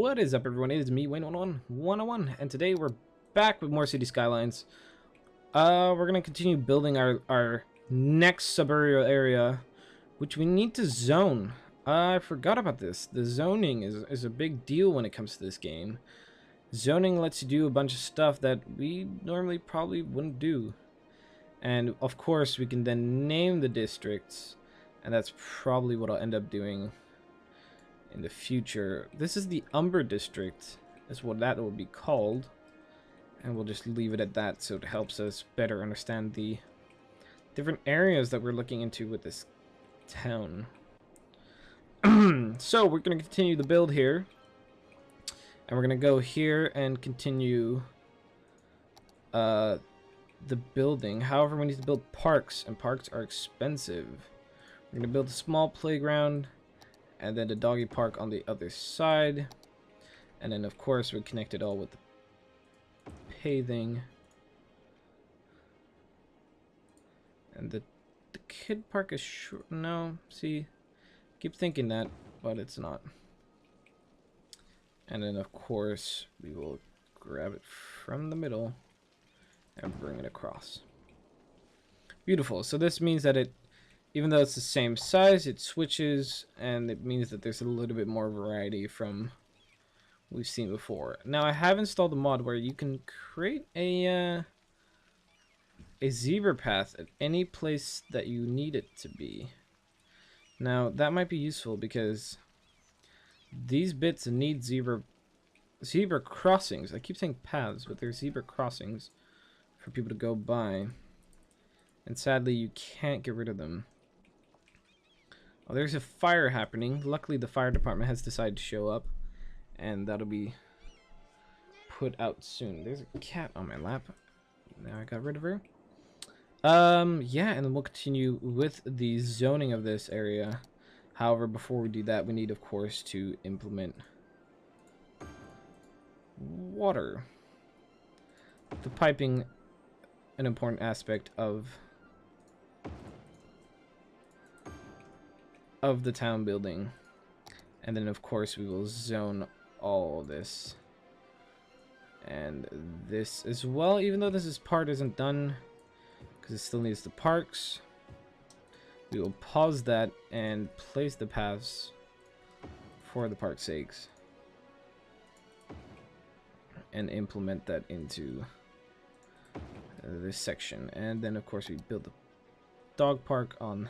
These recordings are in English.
What is up, everyone? It is me, Wayne101, and today we're back with more City Skylines. We're gonna continue building our next suburban area, which we need to zone. I forgot about this. The zoning is a big deal when it comes to this game. Zoning lets you do a bunch of stuff that we normally probably wouldn't do. And of course, we can then name the districts, and that's probably what I'll end up doing in the future. This is the Umber District, is what that will be called, and we'll just leave it at that so it helps us better understand the different areas that we're looking into with this town. So we're going to continue the build here, and we're going to go here and continue the building. However, we need to build parks, and parks are expensive. We're going to build a small playground, and then the doggy park on the other side, and then of course we connect it all with the paving, and the kid park is short. No, see, keep thinking that, but it's not. And then of course we will grab it from the middle and bring it across. Beautiful. So this means that even though it's the same size, it switches, and it means that there's a little bit more variety from what we've seen before. Now, I have installed a mod where you can create a zebra path at any place that you need it to be. Now, that might be useful because these bits need zebra crossings. I keep saying paths, but they're zebra crossings for people to go by. And sadly, you can't get rid of them. Oh, there's a fire happening. Luckily, the fire department has decided to show up, and that'll be put out soon. There's a cat on my lap. Now I got rid of her. Yeah, and then we'll continue with the zoning of this area. However, before we do that, we need, of course, to implement water. The piping, an important aspect of the town building. And then of course we will zone all this and this as well, even though this part isn't done because it still needs the parks. We will pause that and place the paths for the park's sakes and implement that into this section. And then of course we build the dog park on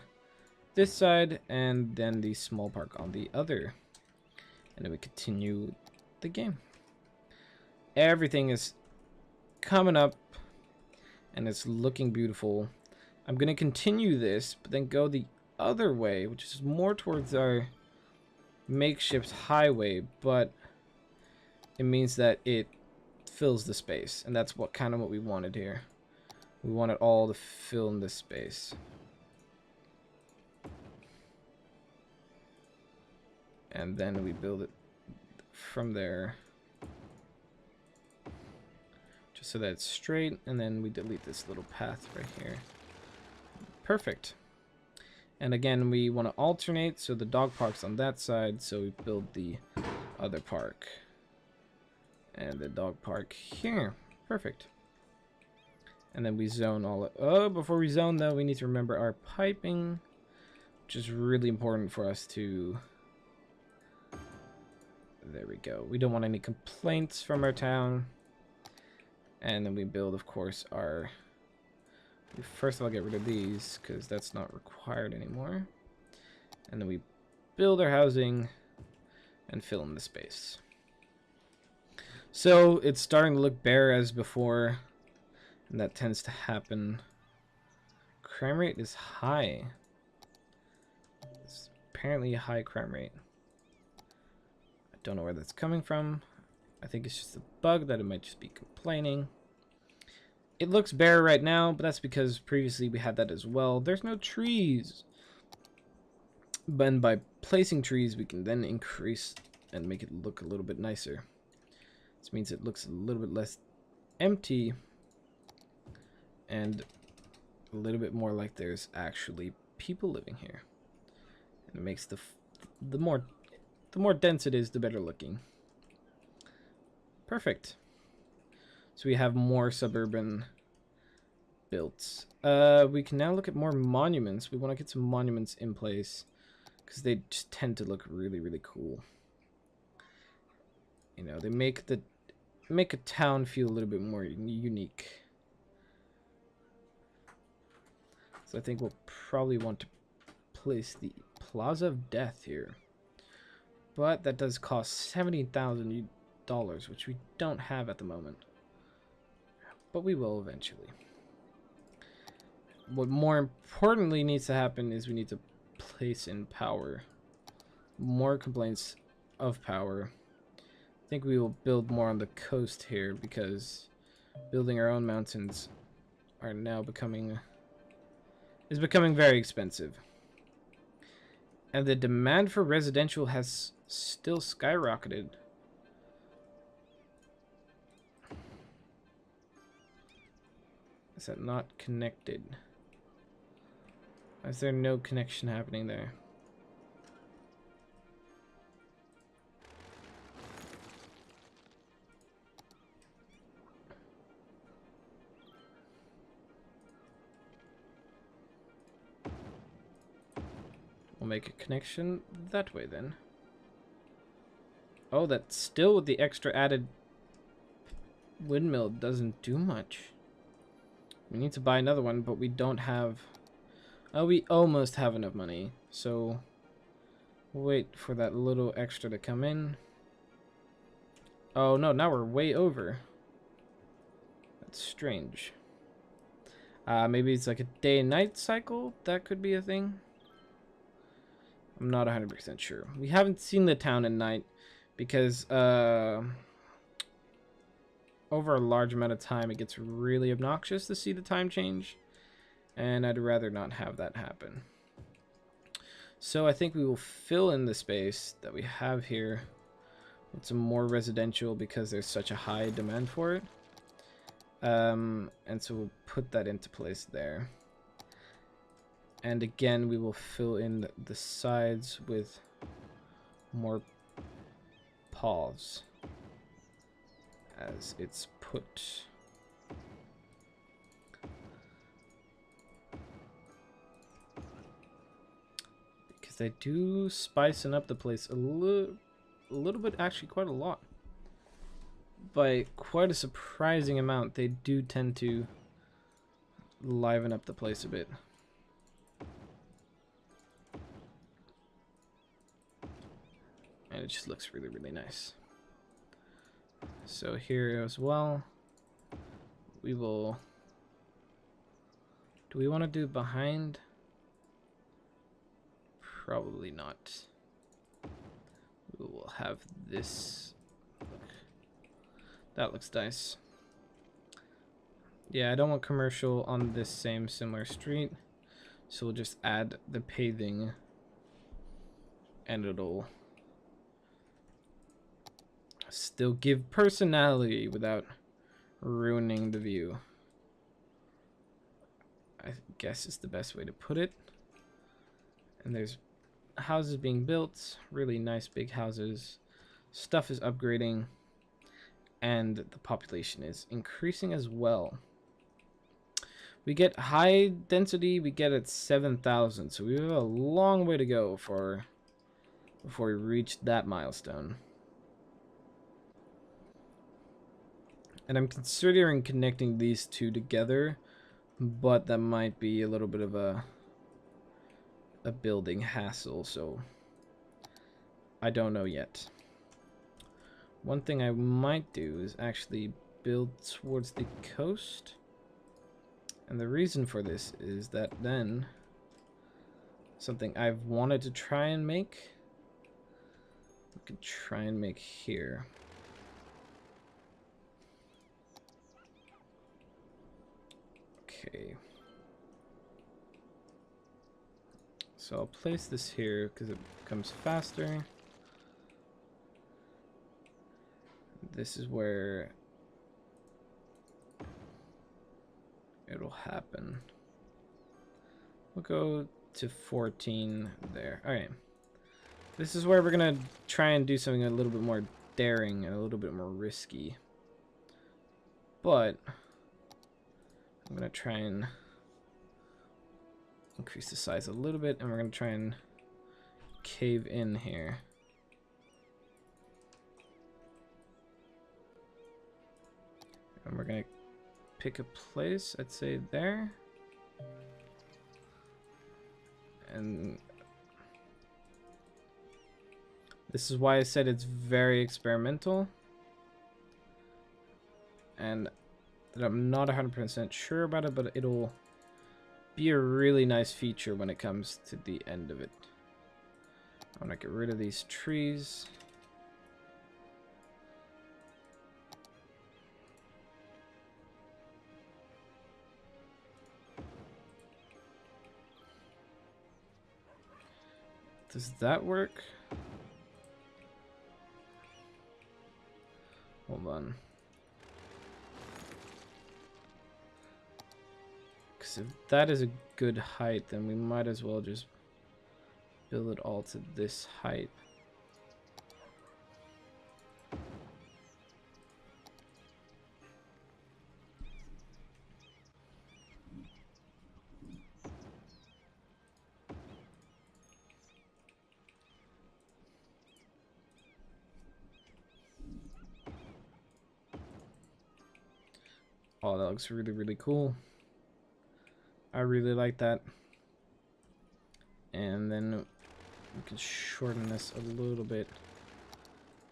this side, and then the small park on the other, and then we continue the game. Everything is coming up and it's looking beautiful. I'm gonna continue this, but then go the other way, which is more towards our makeshift highway, but it means that it fills the space, and that's what we wanted here. We want it all to fill in this space. And then we build it from there, just so that it's straight, and then we delete this little path right here. Perfect. And again, we want to alternate, so the dog park's on that side, so we build the other park and the dog park here. Perfect. And then we zone all it. Oh, before we zone though, we need to remember our piping, which is really important for us to. There we go. We don't want any complaints from our town. And then we build, of course, first of all, get rid of these because that's not required anymore. And then we build our housing and fill in the space. So it's starting to look bare as before, and that tends to happen. Crime rate is high. It's apparently a high crime rate. Don't know where that's coming from. I think it's just a bug that it might just be complaining. It looks bare right now, but that's because previously we had that as well. There's no trees. But by placing trees, we can then increase and make it look a little bit nicer. This means it looks a little bit less empty and a little bit more like there's actually people living here. And it makes the more dense it is, the better looking. Perfect. So we have more suburban built. We can now look at more monuments. We want to get some monuments in place because they just tend to look really, really cool. You know, they make a town feel a little bit more unique. So I think we'll probably want to place the Plaza of Death here. But that does cost $70,000, which we don't have at the moment. But we will eventually. What more importantly needs to happen is we need to place in power. More complaints of power. I think we will build more on the coast here because building our own mountains are now becoming very expensive. And the demand for residential has still skyrocketed. Is that not connected? Is there no connection happening there? We'll make a connection that way then. Oh, that still with the extra added windmill doesn't do much. We need to buy another one, but we don't have... Oh, we almost have enough money. So, we'll wait for that little extra to come in. Oh, no, now we're way over. That's strange. Maybe it's like a day and night cycle? That could be a thing. I'm not 100% sure. We haven't seen the town at night because over a large amount of time it gets really obnoxious to see the time change, and I'd rather not have that happen. So I think we will fill in the space that we have here with some more residential because there's such a high demand for it. And so we'll put that into place there. And again, we will fill in the sides with more paths as it's put. Because they do spicing up the place a little bit, actually quite a lot. By quite a surprising amount, they do tend to liven up the place a bit. And it just looks really, really nice. So here as well, we will... Do we want to do behind? Probably not. We will have this. Look. That looks nice. Yeah, I don't want commercial on this same similar street. So we'll just add the paving and it'll still give personality without ruining the view. I guess is the best way to put it. And there's houses being built, really nice big houses. Stuff is upgrading, and the population is increasing as well. We get high density, we get at 7,000, so we have a long way to go before we reach that milestone. And I'm considering connecting these two together, but that might be a little bit of a building hassle, so I don't know yet. One thing I might do is actually build towards the coast. And the reason for this is that then something I've wanted to try and make, we could try and make here. Okay. So I'll place this here because it becomes faster. This is where it'll happen. We'll go to 14 there. Alright. This is where we're gonna try and do something a little bit more daring and a little bit more risky. But I'm going to try and increase the size a little bit, and we're going to try and cave in here. And we're going to pick a place, I'd say there. And this is why I said it's very experimental. And that I'm not 100% sure about it, but it'll be a really nice feature when it comes to the end of it. I'm gonna get rid of these trees. Does that work? Hold on. Because if that is a good height, then we might as well just build it all to this height. Oh, that looks really, really cool. I really like that. And then we can shorten this a little bit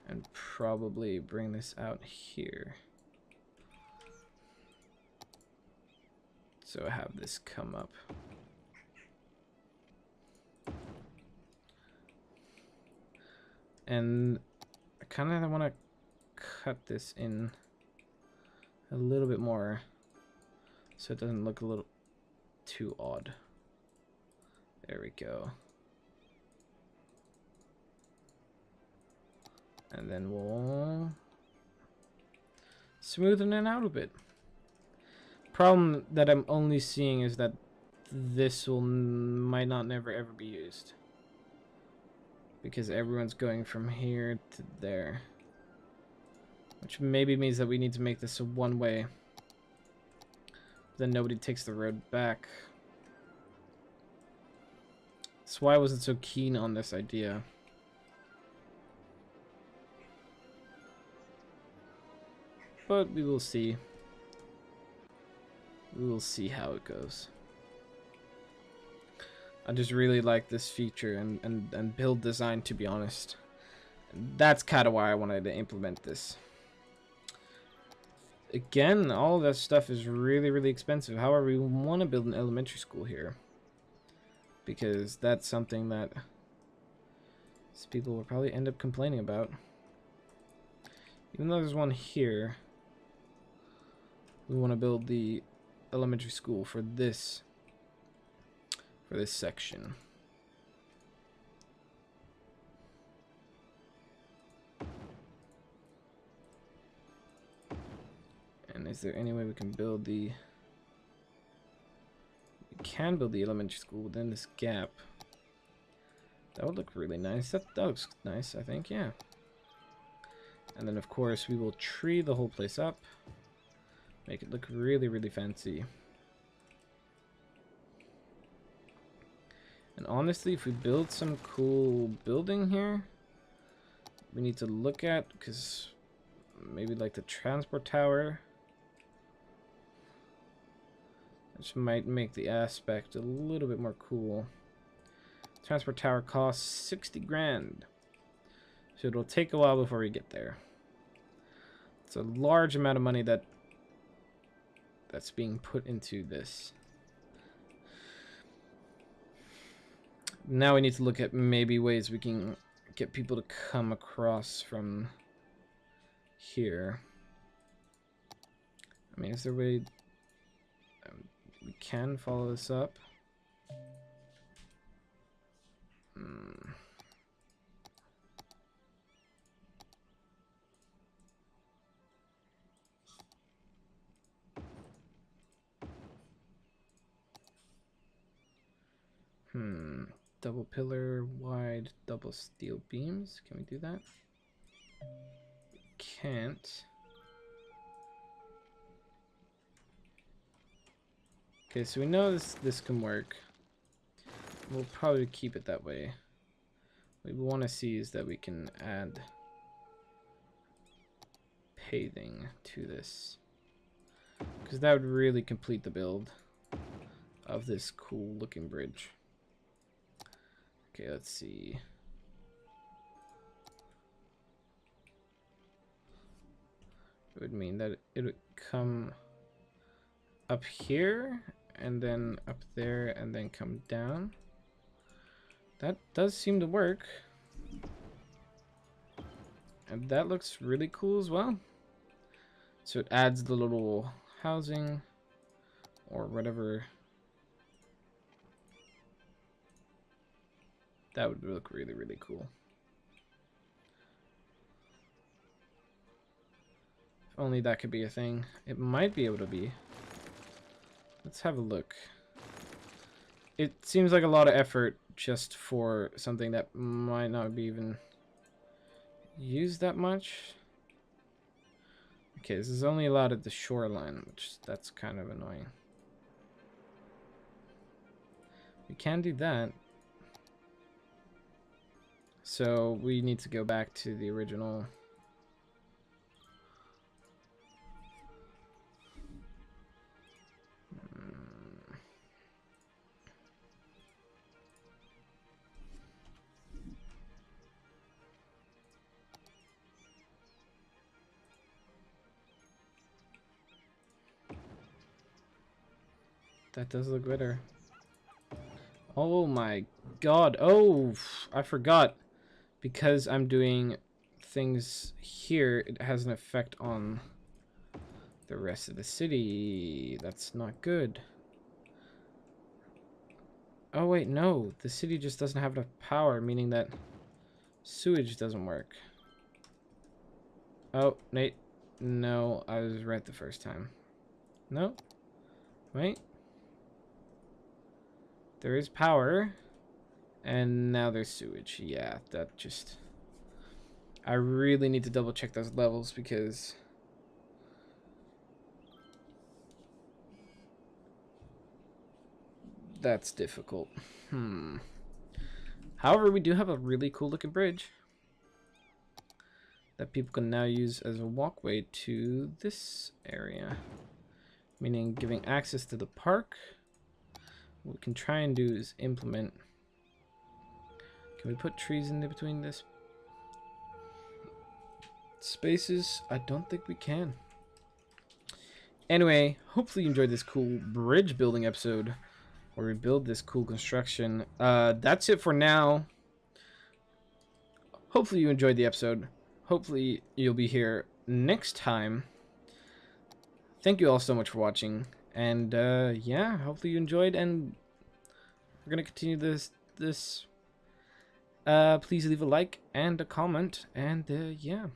and probably bring this out here. So I have this come up. And I kind of want to cut this in a little bit more so it doesn't look a little too odd. There we go. And then we'll smoothen it out a bit. Problem that I'm only seeing is that this might not never ever be used, because everyone's going from here to there, which maybe means that we need to make this a one-way. Then nobody takes the road back. That's why I wasn't so keen on this idea. But we will see. We will see how it goes. I just really like this feature and build design, to be honest. And that's kind of why I wanted to implement this. Again, all of that stuff is really, really expensive. However, we want to build an elementary school here, because that's something that people will probably end up complaining about. Even though there's one here, we want to build the elementary school for this section. And is there any way we can build the... We can build the elementary school within this gap. That would look really nice. That looks nice, I think, yeah. And then, of course, we will tree the whole place up. Make it look really, really fancy. And honestly, if we build some cool building here, we need to look at, because maybe like the transport tower, which might make the aspect a little bit more cool. Transport tower costs 60 grand. So it'll take a while before we get there. It's a large amount of money that's being put into this. Now we need to look at maybe ways we can get people to come across from here. I mean, is there a way we can follow this up? Double pillar, wide, double steel beams. Can we do that? can't. Okay, so we know this can work. We'll probably keep it that way. What we want to see is that we can add paving to this, because that would really complete the build of this cool looking bridge. Okay, let's see. It would mean that it would come up here and then up there and then come down. That does seem to work. And that looks really cool as well. So it adds the little housing or whatever. That would look really, really cool. If only that could be a thing. It might be able to be. Let's have a look. It seems like a lot of effort just for something that might not be even used that much. Okay, this is only allowed at the shoreline, which that's kind of annoying. We can do that. So we need to go back to the original. That does look better. Oh my god. Oh, I forgot. Because I'm doing things here, it has an effect on the rest of the city. That's not good. Oh wait, no. The city just doesn't have enough power, meaning that sewage doesn't work. Oh, Nate. No, I was right the first time. No? Wait. There is power, and now there's sewage. Yeah, that just... I really need to double check those levels because... that's difficult. However, we do have a really cool looking bridge that people can now use as a walkway to this area. Meaning giving access to the park. What we can try and do is implement... Can we put trees in between this spaces? I don't think we can. Anyway, hopefully you enjoyed this cool bridge building episode where we build this cool construction. That's it for now. Hopefully you enjoyed the episode. Hopefully you'll be here next time. Thank you all so much for watching. And yeah, hopefully you enjoyed, and we're gonna continue this. Please leave a like and a comment, and yeah.